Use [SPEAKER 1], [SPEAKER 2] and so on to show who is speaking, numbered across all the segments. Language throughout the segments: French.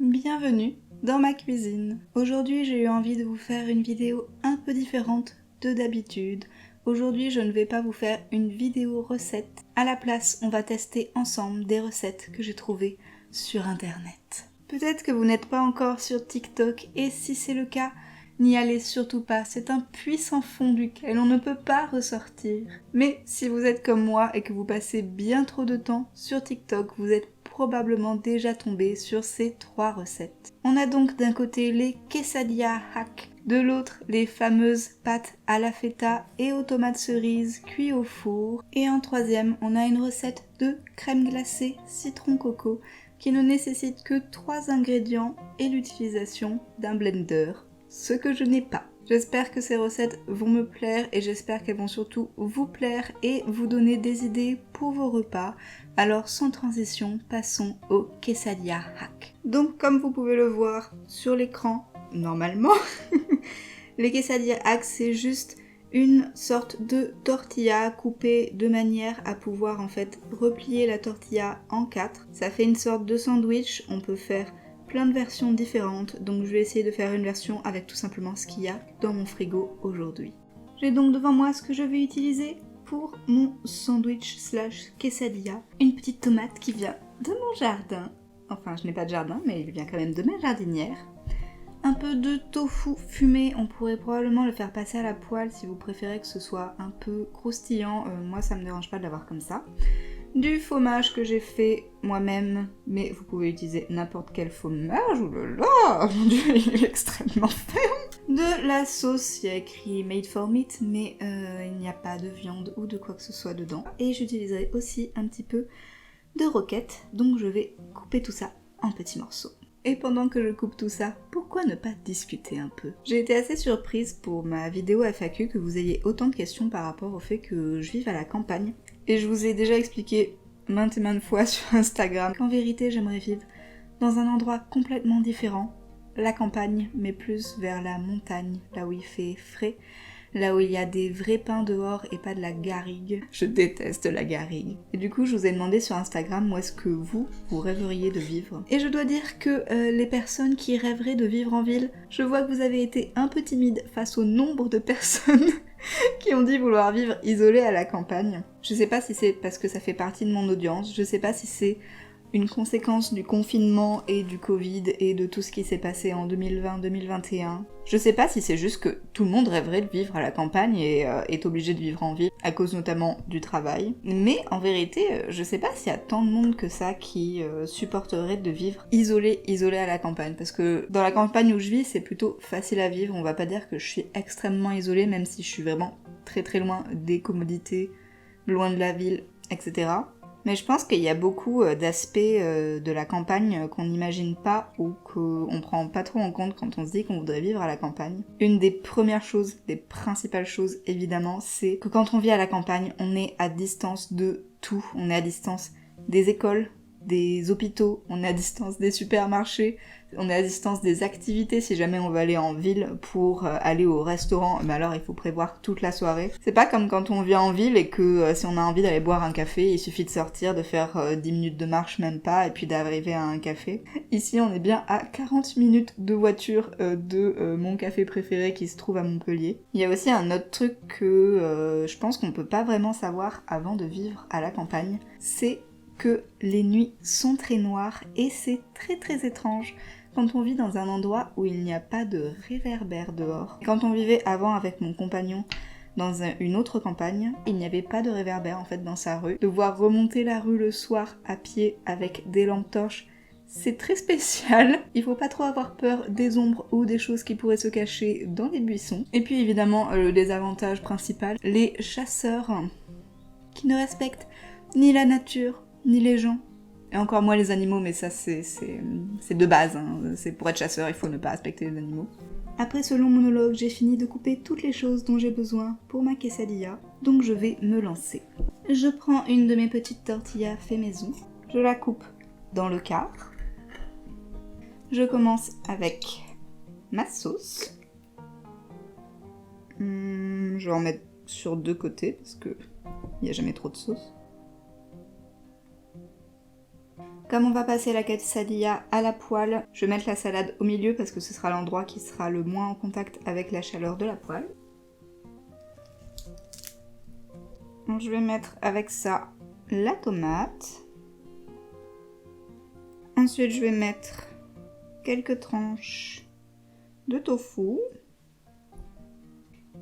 [SPEAKER 1] Bienvenue dans ma cuisine. Aujourd'hui j'ai eu envie de vous faire une vidéo un peu différente de d'habitude. Aujourd'hui je ne vais pas vous faire une vidéo recette. À la place on va tester ensemble des recettes que j'ai trouvées sur internet. Peut-être que vous n'êtes pas encore sur TikTok et si c'est le cas, n'y allez surtout pas, c'est un puits sans fond duquel on ne peut pas ressortir. Mais si vous êtes comme moi et que vous passez bien trop de temps sur TikTok, vous êtes probablement déjà tombé sur ces 3 recettes. On a donc d'un côté les quesadillas hack, de l'autre les fameuses pâtes à la feta et aux tomates cerises cuits au four, et en troisième on a une recette de crème glacée citron coco qui ne nécessite que 3 ingrédients et l'utilisation d'un blender, ce que je n'ai pas. J'espère que ces recettes vont me plaire et j'espère qu'elles vont surtout vous plaire et vous donner des idées pour vos repas. Alors sans transition, passons au quesadilla hack. Donc comme vous pouvez le voir sur l'écran, normalement, les quesadilla hack c'est juste une sorte de tortilla coupée de manière à pouvoir en fait replier la tortilla en 4. Ça fait une sorte de sandwich, on peut faire plein de versions différentes, donc je vais essayer de faire une version avec tout simplement ce qu'il y a dans mon frigo aujourd'hui. J'ai donc devant moi ce que je vais utiliser pour mon sandwich / quesadilla. Une petite tomate qui vient de mon jardin. Enfin, je n'ai pas de jardin, mais il vient quand même de ma jardinière. Un peu de tofu fumé, on pourrait probablement le faire passer à la poêle si vous préférez que ce soit un peu croustillant. Moi, ça me dérange pas de l'avoir comme ça. Du fromage que j'ai fait moi-même, mais vous pouvez utiliser n'importe quel fromage, oulala, mon dieu, il est extrêmement ferme. De la sauce, il y a écrit made for meat, mais il n'y a pas de viande ou de quoi que ce soit dedans. Et j'utiliserai aussi un petit peu de roquette, donc je vais couper tout ça en petits morceaux. Et pendant que je coupe tout ça, pourquoi ne pas discuter un peu ? J'ai été assez surprise pour ma vidéo FAQ que vous ayez autant de questions par rapport au fait que je vive à la campagne. Et je vous ai déjà expliqué maintes et maintes fois sur Instagram qu'en vérité j'aimerais vivre dans un endroit complètement différent, la campagne, mais plus vers la montagne, là où il fait frais, là où il y a des vrais pins dehors et pas de la garrigue. Je déteste la garrigue. Et du coup, je vous ai demandé sur Instagram où est-ce que vous rêveriez de vivre. Et je dois dire que les personnes qui rêveraient de vivre en ville, je vois que vous avez été un peu timide face au nombre de personnes qui ont dit vouloir vivre isolées à la campagne. Je sais pas si c'est parce que ça fait partie de mon audience, je sais pas si c'est une conséquence du confinement et du Covid et de tout ce qui s'est passé en 2020-2021. Je sais pas si c'est juste que tout le monde rêverait de vivre à la campagne et est obligé de vivre en ville, à cause notamment du travail. Mais en vérité, je sais pas s'il y a tant de monde que ça qui supporterait de vivre isolé à la campagne. Parce que dans la campagne où je vis, c'est plutôt facile à vivre. On va pas dire que je suis extrêmement isolée, même si je suis vraiment très très loin des commodités, loin de la ville, etc. Mais je pense qu'il y a beaucoup d'aspects de la campagne qu'on n'imagine pas ou qu'on prend pas trop en compte quand on se dit qu'on voudrait vivre à la campagne. Une des premières choses, des principales choses évidemment, c'est que quand on vit à la campagne, on est à distance de tout. On est à distance des écoles, des hôpitaux, on est à distance des supermarchés, on est à distance des activités si jamais on veut aller en ville pour aller au restaurant, mais alors il faut prévoir toute la soirée. C'est pas comme quand on vit en ville et que si on a envie d'aller boire un café, il suffit de sortir, de faire 10 minutes de marche même pas, et puis d'arriver à un café. Ici on est bien à 40 minutes de voiture de mon café préféré qui se trouve à Montpellier. Il y a aussi un autre truc que je pense qu'on peut pas vraiment savoir avant de vivre à la campagne, c'est que les nuits sont très noires et c'est très très étrange quand on vit dans un endroit où il n'y a pas de réverbère dehors. Quand on vivait avant avec mon compagnon dans une autre campagne, il n'y avait pas de réverbère en fait dans sa rue. Devoir remonter la rue le soir à pied avec des lampes torches, c'est très spécial. Il faut pas trop avoir peur des ombres ou des choses qui pourraient se cacher dans les buissons. Et puis évidemment, le désavantage principal, les chasseurs qui ne respectent ni la nature, ni les gens. Et encore moins les animaux, mais ça c'est de base, hein. C'est pour être chasseur, il faut ne pas respecter les animaux. Après ce long monologue, j'ai fini de couper toutes les choses dont j'ai besoin pour ma quesadilla, donc je vais me lancer. Je prends une de mes petites tortillas fait maison, je la coupe dans le quart. Je commence avec ma sauce. Je vais en mettre sur 2 côtés parce que il n'y a jamais trop de sauce. Comme on va passer la quesadilla à la poêle, je vais mettre la salade au milieu parce que ce sera l'endroit qui sera le moins en contact avec la chaleur de la poêle. Donc je vais mettre avec ça la tomate. Ensuite je vais mettre quelques tranches de tofu.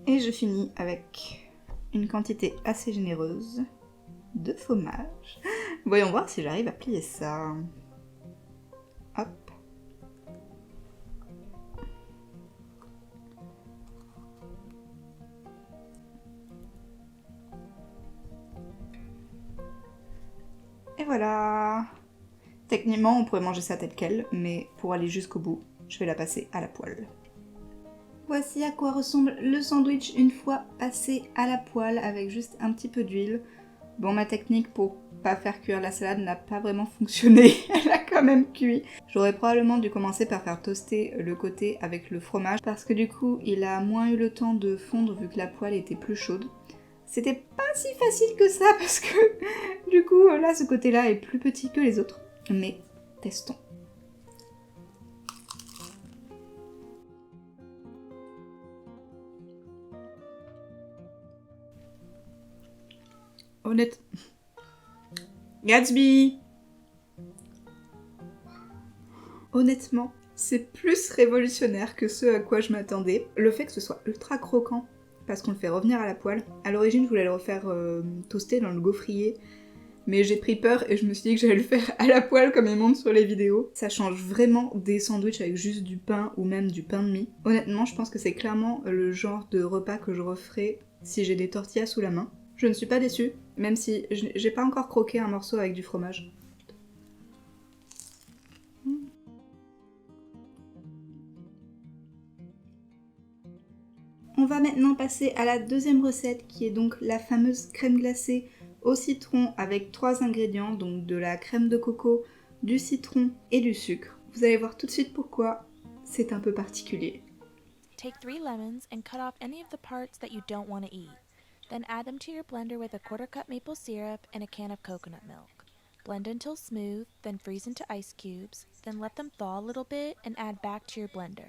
[SPEAKER 1] Et je finis avec une quantité assez généreuse de fromage. Voyons voir si j'arrive à plier ça. Hop. Et voilà. Techniquement, on pourrait manger ça tel quel, mais pour aller jusqu'au bout, je vais la passer à la poêle. Voici à quoi ressemble le sandwich une fois passé à la poêle avec juste un petit peu d'huile. Bon, ma technique pour pas faire cuire la salade n'a pas vraiment fonctionné, elle a quand même cuit. J'aurais probablement dû commencer par faire toaster le côté avec le fromage parce que du coup il a moins eu le temps de fondre vu que la poêle était plus chaude. C'était pas si facile que ça parce que du coup là ce côté-là est plus petit que les autres. Mais testons. Honnête. Gatsby! Honnêtement, c'est plus révolutionnaire que ce à quoi je m'attendais. Le fait que ce soit ultra croquant, parce qu'on le fait revenir à la poêle. À l'origine, je voulais le refaire toaster dans le gaufrier, mais j'ai pris peur et je me suis dit que j'allais le faire à la poêle comme il montre sur les vidéos. Ça change vraiment des sandwichs avec juste du pain ou même du pain de mie. Honnêtement, je pense que c'est clairement le genre de repas que je referai si j'ai des tortillas sous la main. Je ne suis pas déçue, même si j'ai pas encore croqué un morceau avec du fromage. On va maintenant passer à la deuxième recette qui est donc la fameuse crème glacée au citron avec 3 ingrédients, donc de la crème de coco, du citron et du sucre. Vous allez voir tout de suite pourquoi c'est un peu particulier.
[SPEAKER 2] Take 3 lemons and cut off any of the parts that you don't want to eat. Then add them to your blender with a 1/4 cup maple syrup and a can of coconut milk. Blend until smooth, then freeze into ice cubes, then let them thaw a little bit and add back to your blender.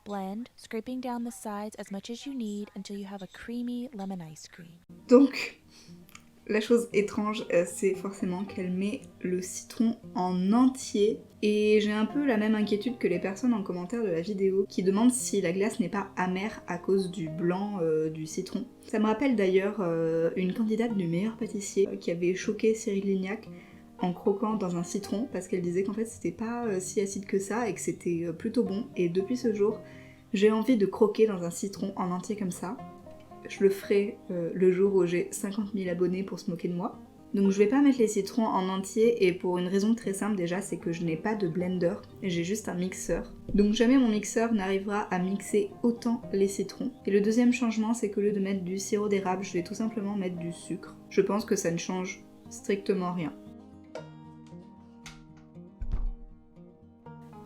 [SPEAKER 2] Blend, scraping down the sides as much as you need until you have a creamy lemon ice cream.
[SPEAKER 1] Donc, la chose étrange, c'est forcément qu'elle met le citron en entier. Et j'ai un peu la même inquiétude que les personnes en commentaire de la vidéo qui demandent si la glace n'est pas amère à cause du blanc du citron. Ça me rappelle d'ailleurs une candidate du meilleur pâtissier qui avait choqué Cyril Lignac en croquant dans un citron parce qu'elle disait qu'en fait c'était pas si acide que ça et que c'était plutôt bon. Et depuis ce jour, j'ai envie de croquer dans un citron en entier comme ça. Je le ferai le jour où j'ai 50 000 abonnés pour se moquer de moi. Donc je vais pas mettre les citrons en entier et pour une raison très simple déjà, c'est que je n'ai pas de blender, j'ai juste un mixeur. Donc jamais mon mixeur n'arrivera à mixer autant les citrons. Et le deuxième changement, c'est qu'au lieu de mettre du sirop d'érable, je vais tout simplement mettre du sucre. Je pense que ça ne change strictement rien.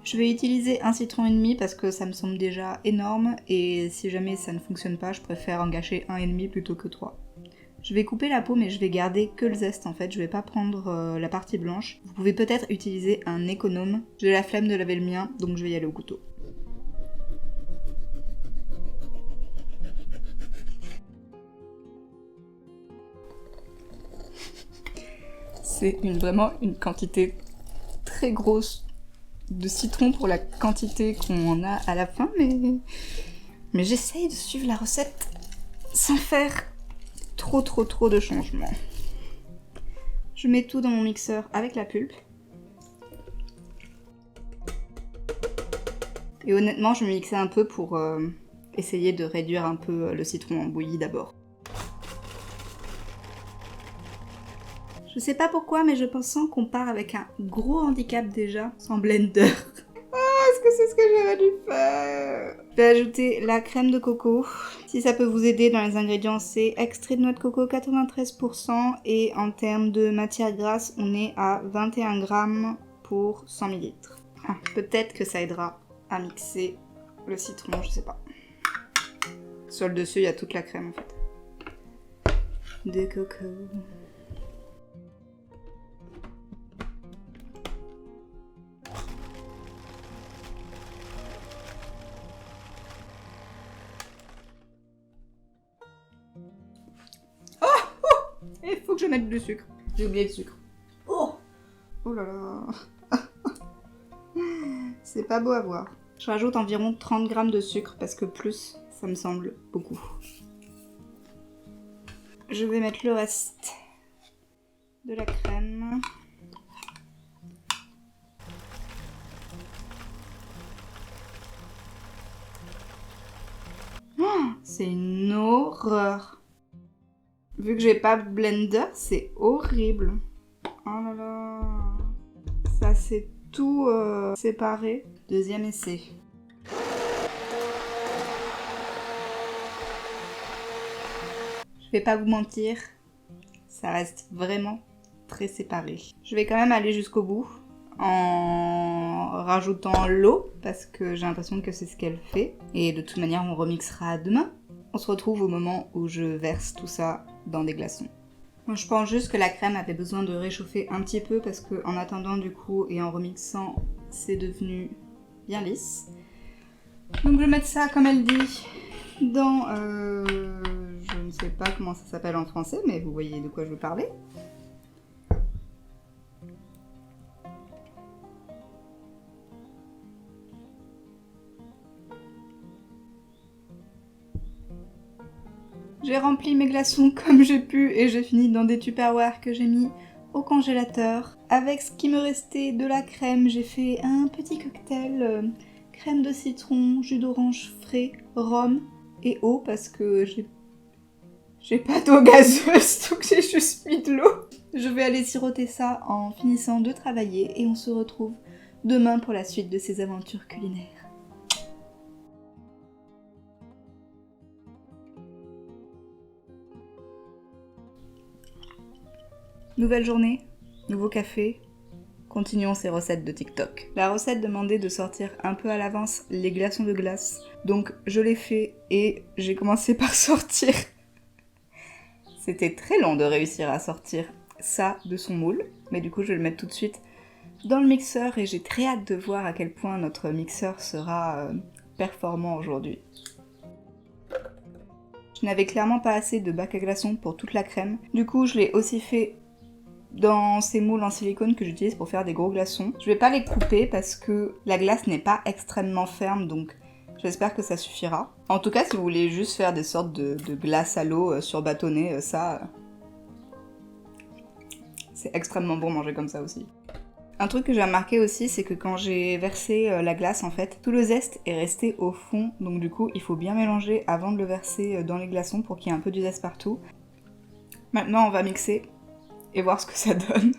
[SPEAKER 1] Je vais utiliser un citron et demi parce que ça me semble déjà énorme et si jamais ça ne fonctionne pas, je préfère en gâcher 1,5 plutôt que 3. Je vais couper la peau mais je vais garder que le zeste en fait, je vais pas prendre la partie blanche. Vous pouvez peut-être utiliser un économe. J'ai la flemme de laver le mien donc je vais y aller au couteau. C'est vraiment une quantité très grosse de citron pour la quantité qu'on a à la fin, mais j'essaye de suivre la recette sans faire trop de changements. Je mets tout dans mon mixeur avec la pulpe. Et honnêtement, je vais mixer un peu pour essayer de réduire un peu le citron en bouillie d'abord. Je sais pas pourquoi, mais je pense qu'on part avec un gros handicap déjà, sans blender. Est-ce que c'est ce que j'aurais dû faire? Je vais ajouter la crème de coco. Si ça peut vous aider dans les ingrédients, c'est extrait de noix de coco 93% et en termes de matière grasse, on est à 21 grammes pour 100 ml. Ah, peut-être que ça aidera à mixer le citron, je sais pas. Sur le dessus, il y a toute la crème en fait. De coco. Il faut que je mette du sucre. J'ai oublié le sucre. Oh là là. C'est pas beau à voir. Je rajoute environ 30 grammes de sucre parce que plus, ça me semble beaucoup. Je vais mettre le reste de la crème. Oh, c'est une horreur. Vu que j'ai pas de blender, c'est horrible. Oh là là. Ça c'est tout séparé. Deuxième essai. Je vais pas vous mentir, ça reste vraiment très séparé. Je vais quand même aller jusqu'au bout en rajoutant l'eau parce que j'ai l'impression que c'est ce qu'elle fait. Et de toute manière, on remixera demain. On se retrouve au moment où je verse tout ça dans des glaçons. Moi, je pense juste que la crème avait besoin de réchauffer un petit peu parce que en attendant du coup et en remixant, c'est devenu bien lisse. Donc je vais mettre ça comme elle dit dans je ne sais pas comment ça s'appelle en français, mais vous voyez de quoi je veux parler. J'ai rempli mes glaçons comme j'ai pu et j'ai fini dans des tupperwares que j'ai mis au congélateur. Avec ce qui me restait de la crème, j'ai fait un petit cocktail crème de citron, jus d'orange frais, rhum et eau parce que j'ai pas d'eau gazeuse donc j'ai juste mis de l'eau. Je vais aller siroter ça en finissant de travailler et on se retrouve demain pour la suite de ces aventures culinaires. Nouvelle journée, nouveau café, continuons ces recettes de TikTok. La recette demandait de sortir un peu à l'avance les glaçons de glace, donc je l'ai fait et j'ai commencé par sortir. C'était très long de réussir à sortir ça de son moule, mais du coup je vais le mettre tout de suite dans le mixeur et j'ai très hâte de voir à quel point notre mixeur sera performant aujourd'hui. Je n'avais clairement pas assez de bac à glaçons pour toute la crème, du coup je l'ai aussi fait dans ces moules en silicone que j'utilise pour faire des gros glaçons. Je vais pas les couper parce que la glace n'est pas extrêmement ferme, donc j'espère que ça suffira. En tout cas, si vous voulez juste faire des sortes de glace à l'eau surbâtonnées, ça... c'est extrêmement bon manger comme ça aussi. Un truc que j'ai remarqué aussi, c'est que quand j'ai versé la glace, en fait, tout le zeste est resté au fond, donc du coup, il faut bien mélanger avant de le verser dans les glaçons pour qu'il y ait un peu du zeste partout. Maintenant, on va mixer et voir ce que ça donne.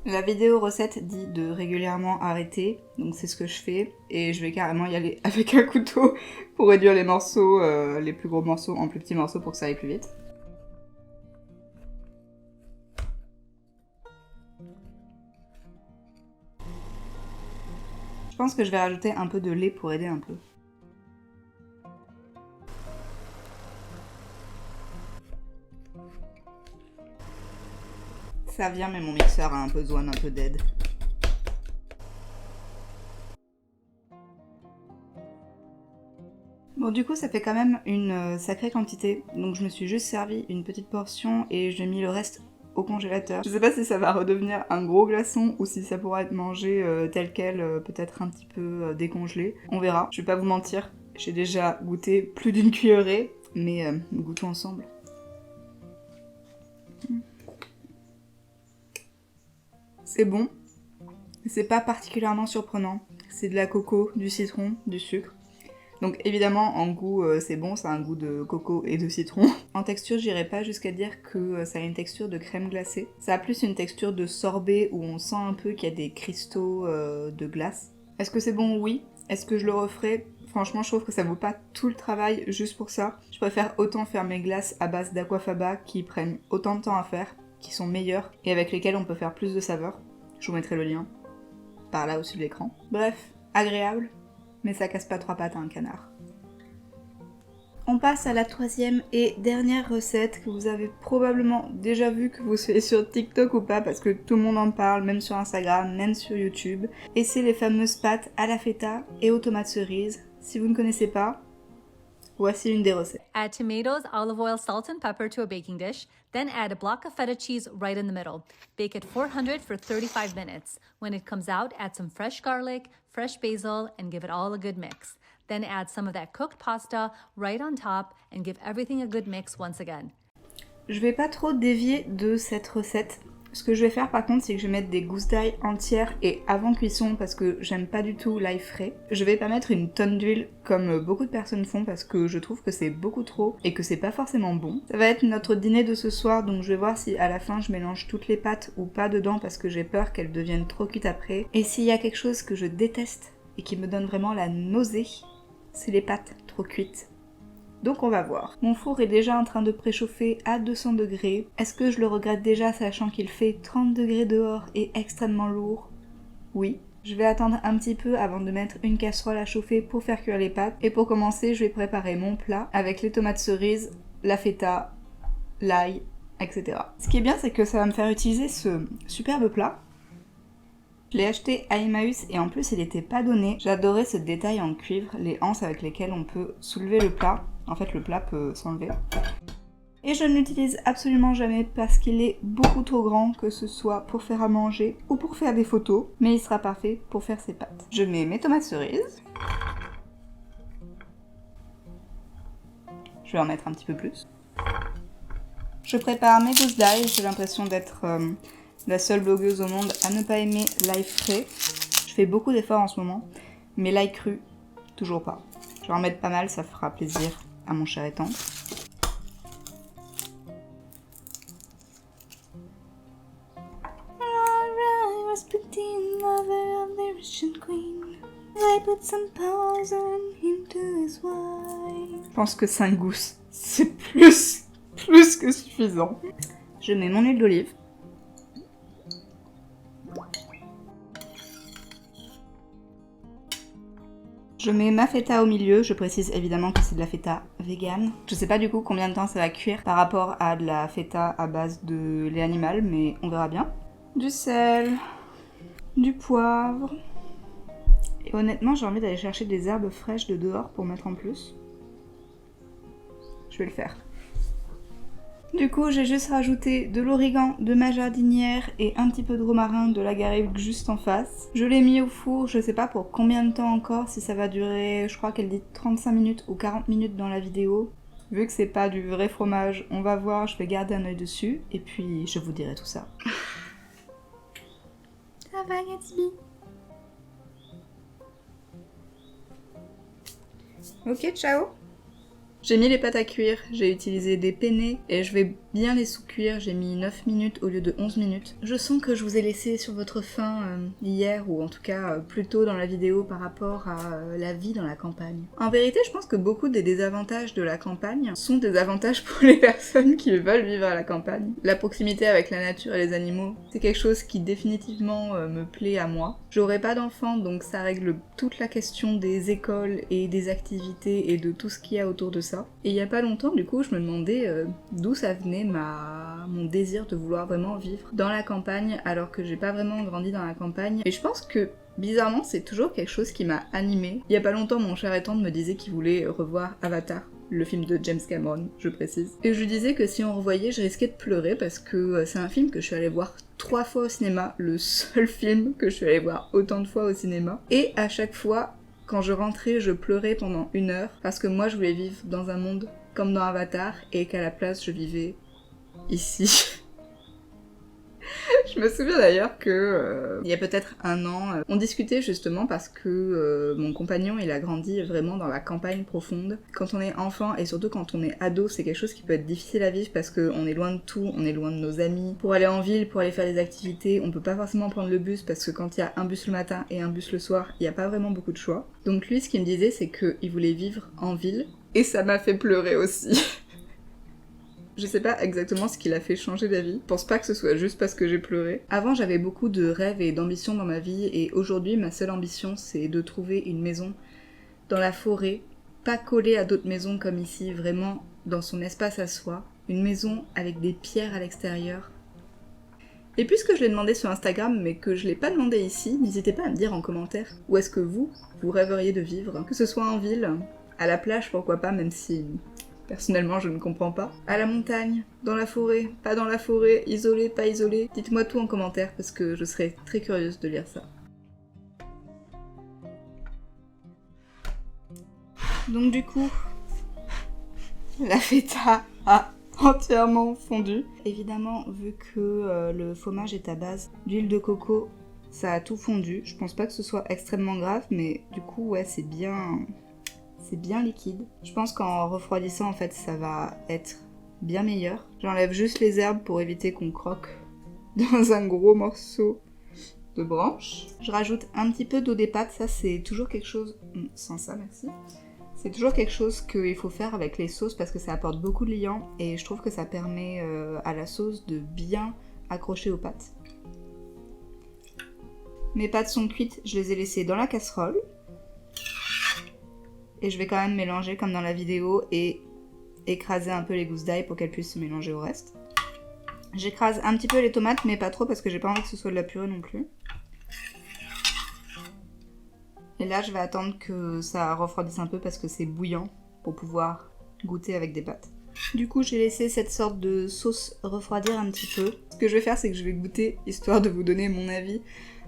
[SPEAKER 1] La vidéo recette dit de régulièrement arrêter, donc c'est ce que je fais, et je vais carrément y aller avec un couteau pour réduire les morceaux, les plus gros morceaux en plus petits morceaux pour que ça aille plus vite. Je pense que je vais rajouter un peu de lait pour aider un peu. Ça vient, mais mon mixeur a un besoin d'un peu d'aide. Bon, du coup, ça fait quand même une sacrée quantité, donc je me suis juste servi une petite portion et j'ai mis le reste au congélateur. Je sais pas si ça va redevenir un gros glaçon ou si ça pourra être mangé tel quel, peut-être un petit peu décongelé. On verra. Je vais pas vous mentir, j'ai déjà goûté plus d'une cuillerée, mais goûtons ensemble. C'est bon, c'est pas particulièrement surprenant. C'est de la coco, du citron, du sucre. Donc évidemment, en goût, c'est bon, ça a un goût de coco et de citron. En texture, j'irai pas jusqu'à dire que ça a une texture de crème glacée. Ça a plus une texture de sorbet où on sent un peu qu'il y a des cristaux de glace. Est-ce que c'est bon? Oui. Est-ce que je le referai? Franchement, je trouve que ça vaut pas tout le travail juste pour ça. Je préfère autant faire mes glaces à base d'aquafaba qui prennent autant de temps à faire, qui sont meilleures et avec lesquelles on peut faire plus de saveurs. Je vous mettrai le lien par là au-dessus de l'écran. Bref, agréable, mais ça casse pas trois pattes à un canard. On passe à la troisième et dernière recette que vous avez probablement déjà vue, que vous soyez sur TikTok ou pas, parce que tout le monde en parle, même sur Instagram, même sur YouTube. Et c'est les fameuses pâtes à la feta et aux tomates cerises. Si vous ne connaissez pas, Voici une des recettes.
[SPEAKER 3] Add tomatoes, olive oil, salt, and pepper to a baking dish. Then add a block of feta cheese right in the middle. Bake at 400 for 35 minutes. When it comes out, add some fresh garlic, fresh basil, and give it all a good mix. Then add some of that cooked pasta right on top and give everything a good mix once again.
[SPEAKER 1] Je vais pas trop dévier de cette recette. Ce que je vais faire par contre, c'est que je vais mettre des gousses d'ail entières et avant cuisson parce que j'aime pas du tout l'ail frais. Je vais pas mettre une tonne d'huile comme beaucoup de personnes font parce que je trouve que c'est beaucoup trop et que c'est pas forcément bon. Ça va être notre dîner de ce soir, donc je vais voir si à la fin je mélange toutes les pâtes ou pas dedans parce que j'ai peur qu'elles deviennent trop cuites après. Et s'il y a quelque chose que je déteste et qui me donne vraiment la nausée, c'est les pâtes trop cuites. Donc on va voir. Mon four est déjà en train de préchauffer à 200 degrés. Est-ce que je le regrette déjà sachant qu'il fait 30 degrés dehors et extrêmement lourd? Oui. Je vais attendre un petit peu avant de mettre une casserole à chauffer pour faire cuire les pâtes. Et pour commencer, je vais préparer mon plat avec les tomates cerises, la feta, l'ail, etc. Ce qui est bien, c'est que ça va me faire utiliser ce superbe plat. Je l'ai acheté à Emmaüs et en plus il n'était pas donné. J'adorais ce détail en cuivre, les anses avec lesquelles on peut soulever le plat. En fait le plat peut s'enlever. Et je ne l'utilise absolument jamais parce qu'il est beaucoup trop grand, que ce soit pour faire à manger ou pour faire des photos. Mais il sera parfait pour faire ses pâtes. Je mets mes tomates cerises. Je vais en mettre un petit peu plus. Je prépare mes gousses d'ail, j'ai l'impression d'être la seule blogueuse au monde à ne pas aimer l'ail frais. Je fais beaucoup d'efforts en ce moment, mais l'ail cru, toujours pas. Je vais en mettre pas mal, ça fera plaisir à mon cher et tendre. Je pense que 5 gousses, c'est plus que suffisant. Je mets mon huile d'olive. Je mets ma feta au milieu, je précise évidemment que c'est de la feta vegan. Je sais pas du coup combien de temps ça va cuire par rapport à de la feta à base de lait animal, mais on verra bien. Du sel, du poivre. Et honnêtement, j'ai envie d'aller chercher des herbes fraîches de dehors pour mettre en plus. Je vais le faire. Du coup, j'ai juste rajouté de l'origan de ma jardinière et un petit peu de romarin de la garrigue juste en face. Je l'ai mis au four, je sais pas pour combien de temps encore, si ça va durer, je crois qu'elle dit 35 minutes ou 40 minutes dans la vidéo. Vu que c'est pas du vrai fromage, on va voir, je vais garder un œil dessus et puis je vous dirai tout ça. Ça va Gatsby? Ok, ciao! J'ai mis les pâtes à cuire, j'ai utilisé des penne et je vais bien les sous-cuire, j'ai mis 9 minutes au lieu de 11 minutes. Je sens que je vous ai laissé sur votre faim hier, ou en tout cas plus tôt dans la vidéo par rapport à la vie dans la campagne. En vérité, je pense que beaucoup des désavantages de la campagne sont des avantages pour les personnes qui veulent vivre à la campagne. La proximité avec la nature et les animaux, c'est quelque chose qui définitivement me plaît à moi. J'aurai pas d'enfants, donc ça règle toute la question des écoles et des activités et de tout ce qu'il y a autour de ça. Et il y a pas longtemps, du coup, je me demandais d'où ça venait mon désir de vouloir vraiment vivre dans la campagne alors que j'ai pas vraiment grandi dans la campagne. Et je pense que bizarrement, c'est toujours quelque chose qui m'a animée. Il y a pas longtemps, mon cher et tendre me disait qu'il voulait revoir Avatar, le film de James Cameron, je précise. Et je lui disais que si on revoyait, je risquais de pleurer parce que c'est un film que je suis allée voir 3 fois au cinéma, le seul film que je suis allée voir autant de fois au cinéma. Et à chaque fois, quand je rentrais, je pleurais pendant 1 heure parce que moi je voulais vivre dans un monde comme dans Avatar et qu'à la place je vivais ici. Je me souviens d'ailleurs que il y a peut-être 1 an, on discutait justement parce que mon compagnon il a grandi vraiment dans la campagne profonde. Quand on est enfant et surtout quand on est ado, c'est quelque chose qui peut être difficile à vivre parce qu'on est loin de tout, on est loin de nos amis. Pour aller en ville, pour aller faire des activités, on peut pas forcément prendre le bus parce que quand il y a un bus le matin et un bus le soir, il y a pas vraiment beaucoup de choix. Donc lui, ce qu'il me disait, c'est qu'il voulait vivre en ville et ça m'a fait pleurer aussi. Je sais pas exactement ce qui l'a fait changer d'avis. Je pense pas que ce soit juste parce que j'ai pleuré. Avant, j'avais beaucoup de rêves et d'ambitions dans ma vie, et aujourd'hui, ma seule ambition, c'est de trouver une maison dans la forêt, pas collée à d'autres maisons comme ici, vraiment dans son espace à soi. Une maison avec des pierres à l'extérieur. Et puisque je l'ai demandé sur Instagram, mais que je l'ai pas demandé ici, n'hésitez pas à me dire en commentaire où est-ce que vous rêveriez de vivre, que ce soit en ville À la plage, pourquoi pas, même si personnellement je ne comprends pas. À la montagne, dans la forêt, pas dans la forêt, isolé, pas isolé. Dites-moi tout en commentaire parce que je serais très curieuse de lire ça. Donc du coup, la feta a entièrement fondu. Évidemment, vu que le fromage est à base d'huile de coco, ça a tout fondu. Je pense pas que ce soit extrêmement grave, mais du coup, ouais, c'est bien liquide. Je pense qu'en refroidissant, en fait, ça va être bien meilleur. J'enlève juste les herbes pour éviter qu'on croque dans un gros morceau de branche. Je rajoute un petit peu d'eau des pâtes. Ça, c'est toujours quelque chose... Sans ça, merci. C'est toujours quelque chose qu'il faut faire avec les sauces parce que ça apporte beaucoup de liant et je trouve que ça permet à la sauce de bien accrocher aux pâtes. Mes pâtes sont cuites, je les ai laissées dans la casserole. Et je vais quand même mélanger comme dans la vidéo et écraser un peu les gousses d'ail pour qu'elles puissent se mélanger au reste. J'écrase un petit peu les tomates mais pas trop parce que j'ai pas envie que ce soit de la purée non plus. Et là je vais attendre que ça refroidisse un peu parce que c'est bouillant pour pouvoir goûter avec des pâtes. Du coup j'ai laissé cette sorte de sauce refroidir un petit peu. Ce que je vais faire c'est que je vais goûter histoire de vous donner mon avis.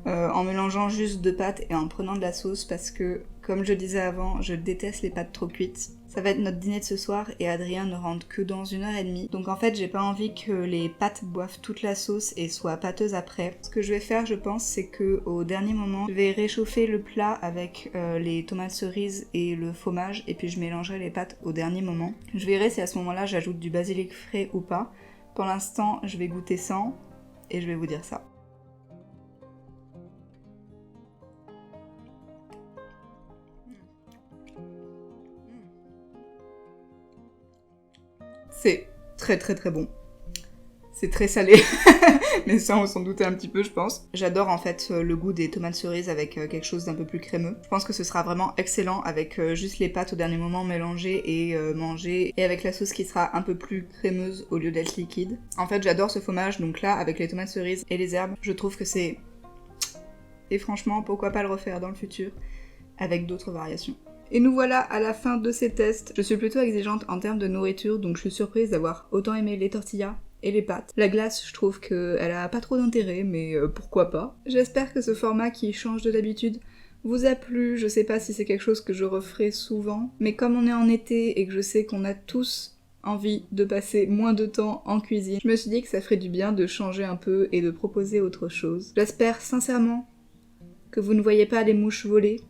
[SPEAKER 1] En mélangeant juste deux pâtes et en prenant de la sauce parce que, comme je disais avant, je déteste les pâtes trop cuites. Ça va être notre dîner de ce soir et Adrien ne rentre que dans 1h30. Donc en fait, j'ai pas envie que les pâtes boivent toute la sauce et soient pâteuses après. Ce que je vais faire, je pense, c'est que au dernier moment, je vais réchauffer le plat avec les tomates cerises et le fromage et puis je mélangerai les pâtes au dernier moment. Je verrai si à ce moment-là, j'ajoute du basilic frais ou pas. Pour l'instant, je vais goûter sans et je vais vous dire ça. C'est très très très bon. C'est très salé, mais ça on s'en doutait un petit peu je pense. J'adore en fait le goût des tomates cerises avec quelque chose d'un peu plus crémeux. Je pense que ce sera vraiment excellent avec juste les pâtes au dernier moment mélangées et mangées, et avec la sauce qui sera un peu plus crémeuse au lieu d'être liquide. En fait j'adore ce fromage, donc là avec les tomates cerises et les herbes, je trouve que c'est... Et franchement, pourquoi pas le refaire dans le futur avec d'autres variations. Et nous voilà à la fin de ces tests. Je suis plutôt exigeante en termes de nourriture, donc je suis surprise d'avoir autant aimé les tortillas et les pâtes. La glace, je trouve qu'elle a pas trop d'intérêt, mais pourquoi pas. J'espère que ce format qui change de d'habitude vous a plu. Je sais pas si c'est quelque chose que je referai souvent, mais comme on est en été et que je sais qu'on a tous envie de passer moins de temps en cuisine, je me suis dit que ça ferait du bien de changer un peu et de proposer autre chose. J'espère sincèrement que vous ne voyez pas les mouches voler.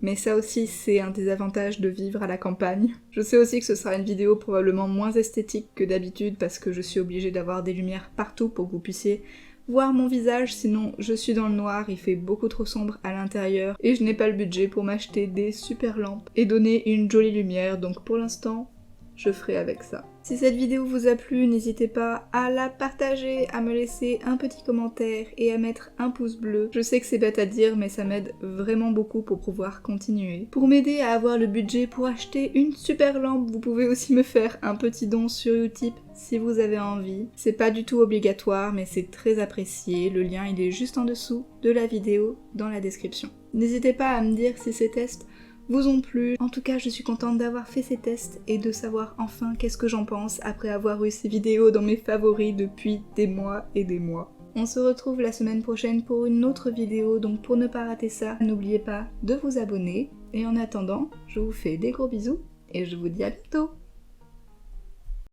[SPEAKER 1] Mais ça aussi, c'est un des avantages de vivre à la campagne. Je sais aussi que ce sera une vidéo probablement moins esthétique que d'habitude parce que je suis obligée d'avoir des lumières partout pour que vous puissiez voir mon visage, sinon je suis dans le noir, il fait beaucoup trop sombre à l'intérieur et je n'ai pas le budget pour m'acheter des super lampes et donner une jolie lumière, donc pour l'instant, je ferai avec ça. Si cette vidéo vous a plu, n'hésitez pas à la partager, à me laisser un petit commentaire et à mettre un pouce bleu. Je sais que c'est bête à dire, mais ça m'aide vraiment beaucoup pour pouvoir continuer. Pour m'aider à avoir le budget pour acheter une super lampe, vous pouvez aussi me faire un petit don sur Utip si vous avez envie. C'est pas du tout obligatoire, mais c'est très apprécié. Le lien il est juste en dessous de la vidéo dans la description. N'hésitez pas à me dire si ces tests vous ont plu. En tout cas, je suis contente d'avoir fait ces tests et de savoir enfin qu'est-ce que j'en pense après avoir eu ces vidéos dans mes favoris depuis des mois et des mois. On se retrouve la semaine prochaine pour une autre vidéo, donc pour ne pas rater ça, n'oubliez pas de vous abonner. Et en attendant, je vous fais des gros bisous et je vous dis à bientôt.